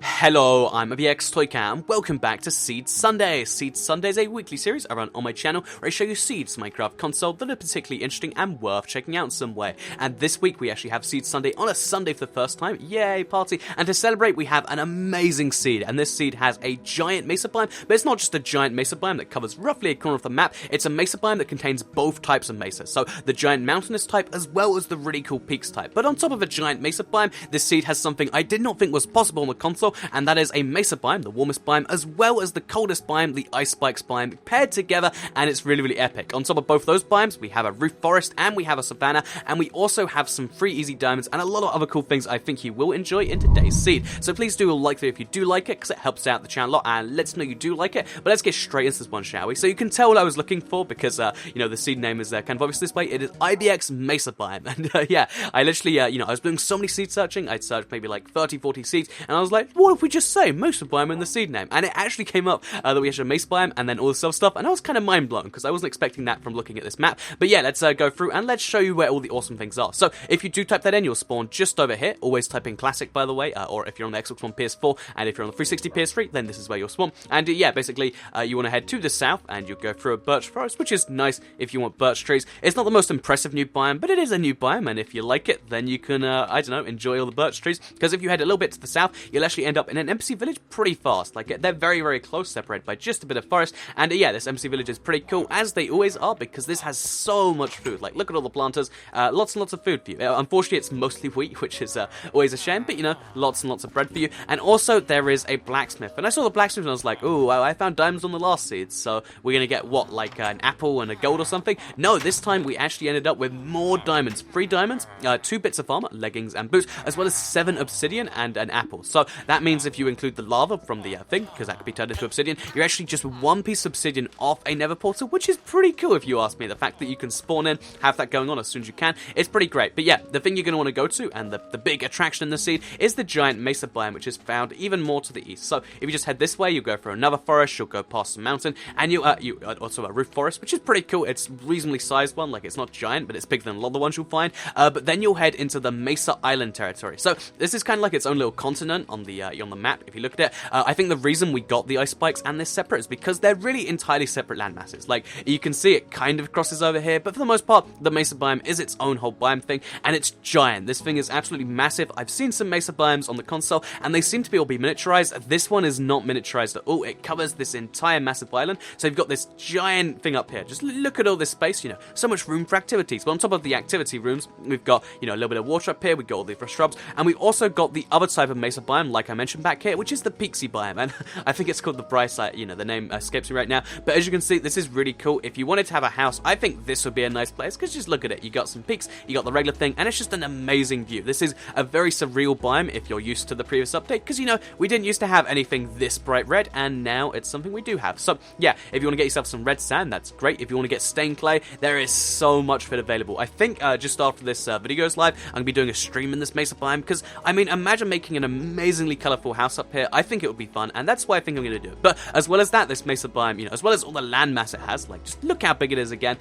Hello, I'm ABX Toycam. Welcome back to Seed Sunday. Seed Sunday is a weekly series I run on my channel where I show you seeds Minecraft console that are particularly interesting and worth checking out in some way. And this week we actually have Seed Sunday on a Sunday for the first time. Yay, party. And to celebrate, we have an amazing seed. And this seed has a giant mesa biome, but it's not just a giant mesa biome that covers roughly a corner of the map. It's a mesa biome that contains both types of mesa. So the giant mountainous type as well as the really cool peaks type. But on top of a giant mesa biome, this seed has something I did not think was possible on the console, and that is a mesa biome, the warmest biome, as well as the coldest biome, the ice spikes biome, paired together, and it's really, really epic. On top of both those biomes, we have a roof forest, and we have a savannah, and we also have some free easy diamonds, and a lot of other cool things I think you will enjoy in today's seed. So please do like it if you do like it, because it helps out the channel a lot, and let us know you do like it. But let's get straight into this one, shall we? So you can tell what I was looking for, because, the seed name is kind of obvious this way. It is IBX Mesa Biome, and yeah, I literally, I was doing so many seed searching. I'd searched maybe like 30, 40 seeds, and I was like, what if we just say Mesa Biome in the seed name? And it actually came up that we had a Mesa Biome and then all this other stuff, and I was kind of mind blown because I wasn't expecting that from looking at this map. But yeah, let's go through and let's show you where all the awesome things are. So if you do type that in, you'll spawn just over here. Always type in classic, by the way, or if you're on the Xbox One PS4 and if you're on the 360 PS3, then this is where you'll spawn. And yeah, basically you want to head to the south and you'll go through a birch forest, which is nice if you want birch trees. It's not the most impressive new biome, but it is a new biome, and if you like it, then you can enjoy all the birch trees, because if you head a little bit to the south, you'll actually end up in an NPC village pretty fast. Like, they're very, very close, separated by just a bit of forest, and yeah, this NPC village is pretty cool, as they always are, because this has so much food. Like, look at all the planters, lots and lots of food for you. Unfortunately, it's mostly wheat, which is always a shame, but lots and lots of bread for you. And also, there is a blacksmith, and I saw the blacksmith and I was like, oh, I found diamonds on the last seed, so we're gonna get what, like an apple and a gold or something? No, this time we actually ended up with more diamonds. 3 diamonds, 2 bits of armor, leggings and boots, as well as 7 obsidian and an apple. So that means if you include the lava from the thing, because that could be turned into obsidian, you're actually just 1 piece of obsidian off a nether portal, which is pretty cool if you ask me. The fact that you can spawn in, have that going on as soon as you can, it's pretty great. But yeah, the thing you're going to want to go to, and the big attraction in the seed, is the giant mesa biome, which is found even more to the east. So if you just head this way, you'll go for another forest, you'll go past a mountain, and you also a roof forest, which is pretty cool. It's a reasonably sized one, like it's not giant, but it's bigger than a lot of the ones you'll find. But then you'll head into the Mesa Island territory. So this is kind of like its own little continent on the map. If you look at it, I think the reason we got the ice spikes and this separate is because they're really entirely separate land masses. Like, you can see it kind of crosses over here, but for the most part, the mesa biome is its own whole biome thing, and it's giant. This thing is absolutely massive. I've seen some mesa biomes on the console, and they seem to be all be miniaturized. This one is not miniaturized at all. It covers this entire massive island, so you've got this giant thing up here. Just look at all this space, so much room for activities. But on top of the activity rooms, we've got, a little bit of water up here, we've got all the shrubs, and we've also got the other type of mesa biome, like I mentioned back here, which is the peaksy biome, and I think it's called the Bryce, the name escapes me right now, but as you can see, this is really cool. If you wanted to have a house, I think this would be a nice place, because just look at it. You got some peaks, you got the regular thing, and it's just an amazing view. This is a very surreal biome if you're used to the previous update, because, we didn't used to have anything this bright red, and now it's something we do have. So, yeah, if you want to get yourself some red sand, that's great. If you want to get stained clay, there is so much of it available. I think just after this video goes live, I'm going to be doing a stream in this mesa biome, because, imagine making an amazingly colourful house up here. I think it would be fun, and that's why I think I'm going to do it. But as well as that, this mesa biome, as well as all the land mass it has, like, just look how big it is again.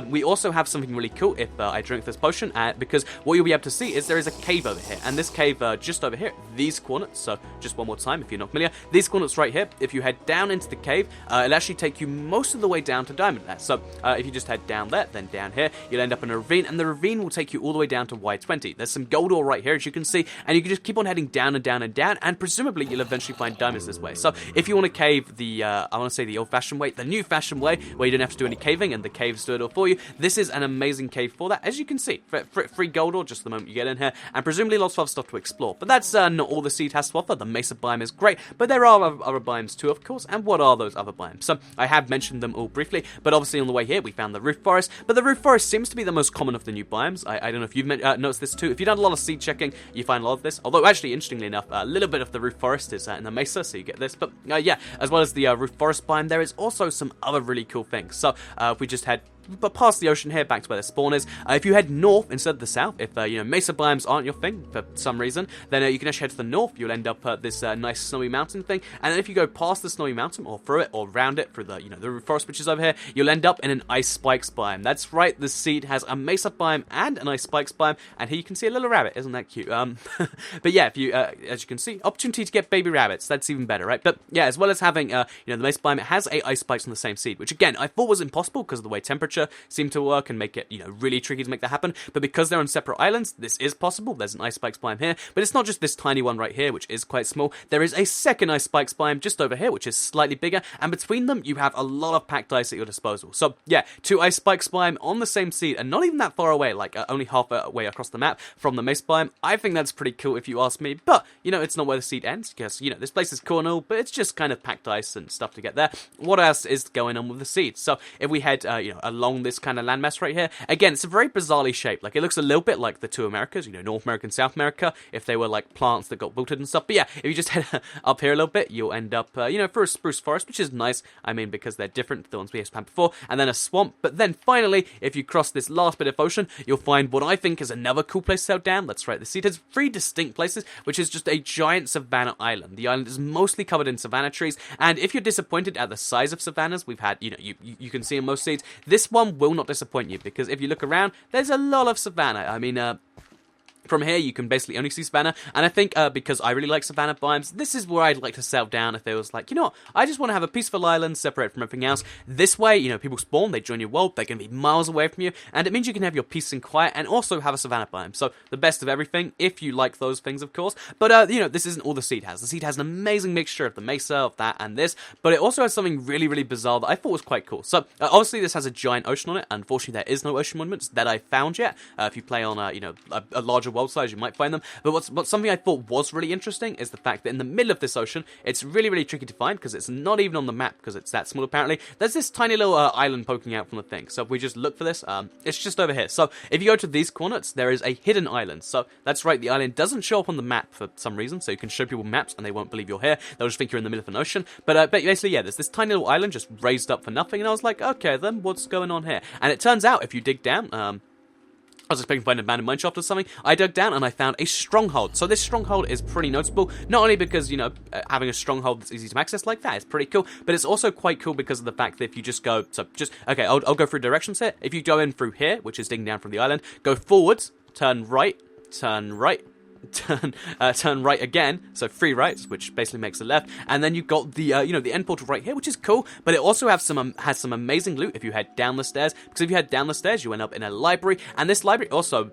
We also have something really cool if I drink this potion, because what you'll be able to see is there is a cave over here, and this cave just over here, these coordinates, so just one more time if you're not familiar, these coordinates right here, if you head down into the cave, it'll actually take you most of the way down to diamond there. So if you just head down there, then down here, you'll end up in a ravine, and the ravine will take you all the way down to Y20. There's some gold ore right here, as you can see, and you can just keep on heading down and down and down, and presumably you'll eventually find diamonds this way. So if you want to cave the, I want to say the old-fashioned way, the new-fashioned way, where you don't have to do any caving and the caves do it all for you, this is an amazing cave for that, as you can see. Free gold ore just the moment you get in here, and presumably lots of other stuff to explore. But that's not all the seed has to offer. The mesa biome is great, but there are other biomes too, of course. And what are those other biomes? So I have mentioned them all briefly, but obviously on the way here we found the roof forest. But the roof forest seems to be the most common of the new biomes. I don't know if you've noticed this too. If you've done a lot of seed checking, you find a lot of this. Although actually, interestingly enough, a little bit of the roof forest is in the mesa, so you get this. But yeah, as well as the roof forest biome, there is also some other really cool things. So if we just head but past the ocean here, back to where the spawn is. If you head north instead of the south, if mesa biomes aren't your thing for some reason, then you can actually head to the north. You'll end up at this nice snowy mountain thing, and then if you go past the snowy mountain, or through it, or round it through the the forest which is over here, you'll end up in an ice spikes biome. That's right, the seed has a mesa biome and an ice spikes biome, and here you can see a little rabbit. Isn't that cute? But yeah, if you as you can see, opportunity to get baby rabbits. That's even better, right? But yeah, as well as having the mesa biome, it has ice spikes on the same seed, which again I thought was impossible because of the way temperature seemed to work and make it really tricky to make that happen. But because they're on separate islands, this is possible. There's an ice spikes biome here, but it's not just this tiny one right here, which is quite small. There is a second ice spikes biome just over here, which is slightly bigger, and between them you have a lot of packed ice at your disposal. So yeah, 2 ice spikes biome on the same seed, and not even that far away, like only halfway across the map from the mesa biome. I think that's pretty cool if you ask me, but it's not where the seed ends, because this place is cool and all, but it's just kind of packed ice and stuff to get there. What else is going on with the seed? So if we head along this kind of landmass right here, again, it's a very bizarrely shaped. Like, it looks a little bit like the two Americas, North America and South America, if they were like plants that got wilted and stuff. But yeah, if you just head up here a little bit, you'll end up through a spruce forest, which is nice. I mean, because they're different to the ones we have had before, and then a swamp. But then finally, if you cross this last bit of ocean, you'll find what I think is another cool place to settle down. That's right, the seed has 3 distinct places, which is just a giant savannah island. The island is mostly covered in savannah trees, and if you're disappointed at the size of savannas we've had, you can see in most seeds, this one will not disappoint you, because if you look around, there's a lot of savannah. I mean, from here, you can basically only see savannah, and I think because I really like savannah biomes, this is where I'd like to settle down if there was like, I just want to have a peaceful island separated from everything else. This way, people spawn, they join your world, they're going to be miles away from you, and it means you can have your peace and quiet, and also have a savannah biome. So, the best of everything, if you like those things, of course. But, this isn't all the seed has. The seed has an amazing mixture of the mesa, of that, and this, but it also has something really, really bizarre that I thought was quite cool. So, obviously, this has a giant ocean on it. Unfortunately, there is no ocean monuments that I've found yet. If you play on, a larger world size, you might find them. But what's something I thought was really interesting is the fact that in the middle of this ocean, it's really, really tricky to find because it's not even on the map because it's that small apparently. There's this tiny little island poking out from the thing. So if we just look for this, it's just over here. So if you go to these coordinates, there is a hidden island. So that's right, the island doesn't show up on the map for some reason. So you can show people maps and they won't believe you're here. They'll just think you're in the middle of an ocean. But basically, yeah, there's this tiny little island just raised up for nothing. And I was like, okay, then what's going on here? And it turns out if you dig down, I was expecting to find an abandoned mineshaft or something. I dug down and I found a stronghold. So this stronghold is pretty noticeable, not only because, having a stronghold that's easy to access like that is pretty cool, but it's also quite cool because of the fact that if you just go, okay, I'll go through directions here. If you go in through here, which is digging down from the island, go forwards, turn right, turn right again, so 3 rights, which basically makes a left, and then you've got the the end portal right here, which is cool, but it also has some amazing loot if you head down the stairs, because if you head down the stairs, you end up in a library, and this library also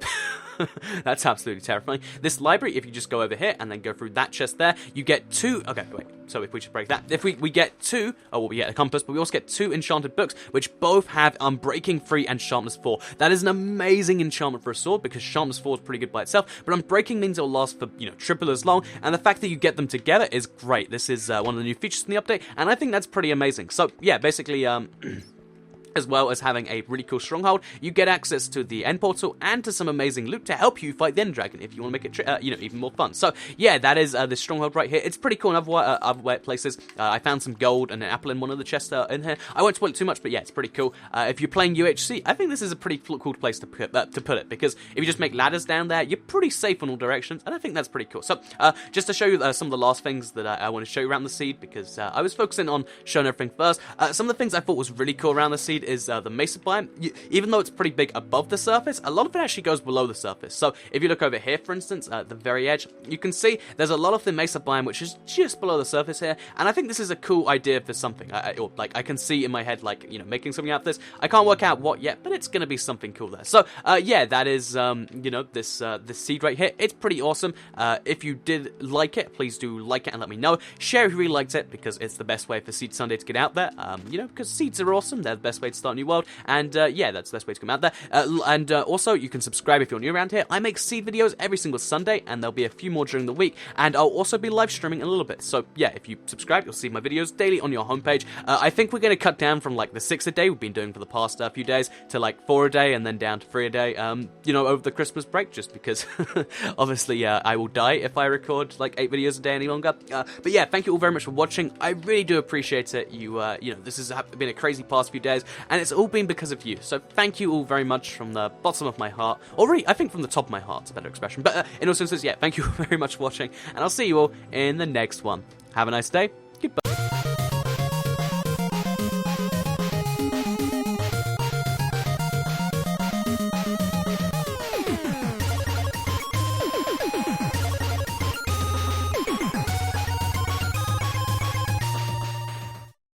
that's absolutely terrifying. This library, if you just go over here and then go through that chest there, you get 2, okay, wait, so if we just break that, if we get 2, we get a compass, but we also get 2 enchanted books, which both have Unbreaking 3 and Sharpness 4. That is an amazing enchantment for a sword, because Sharpness 4 is pretty good by itself, but Unbreaking means it'll last for, triple as long, and the fact that you get them together is great. This is one of the new features in the update, and I think that's pretty amazing. So, yeah, basically, as well as having a really cool stronghold, you get access to the end portal and to some amazing loot to help you fight the end dragon if you want to make it, even more fun. So yeah, that is the stronghold right here. It's pretty cool in other places. I found some gold and an apple in one of the chests in here. I won't spoil it too much, but yeah, it's pretty cool. If you're playing UHC, I think this is a pretty cool place to put it, because if you just make ladders down there, you're pretty safe in all directions, and I think that's pretty cool. So just to show you some of the last things that I want to show you around the seed, because I was focusing on showing everything first. Some of the things I thought was really cool around the seed is the mesa biome. Even though it's pretty big above the surface, a lot of it actually goes below the surface. So if you look over here, for instance, at the very edge, you can see there's a lot of the mesa biome which is just below the surface here, and I think this is a cool idea for something. I can see in my head, like, making something out of this. I can't work out what yet, but it's gonna be something cool there. So yeah, that is this seed right here. It's pretty awesome. If you did like it, please do like it and let me know. Share if you really liked it, because it's the best way for Seed Sunday to get out there. Because seeds are awesome. They're the best way to start a new world. And yeah, that's the best way to come out there. And also, you can subscribe if you're new around here. I make seed videos every single Sunday, and there'll be a few more during the week. And I'll also be live streaming in a little bit. So yeah, if you subscribe, you'll see my videos daily on your homepage. I think we're going to cut down from like the 6 a day we've been doing for the past few days to like 4 a day, and then down to 3 a day. Over the Christmas break, just because obviously I will die if I record like 8 videos a day any longer. But yeah, thank you all very much for watching. I really do appreciate it. This has been a crazy past few days, and it's all been because of you. So thank you all very much from the bottom of my heart, or really, I think from the top of my heart, it's a better expression. But in all senses, yeah, thank you very much for watching, and I'll see you all in the next one. Have a nice day. Goodbye.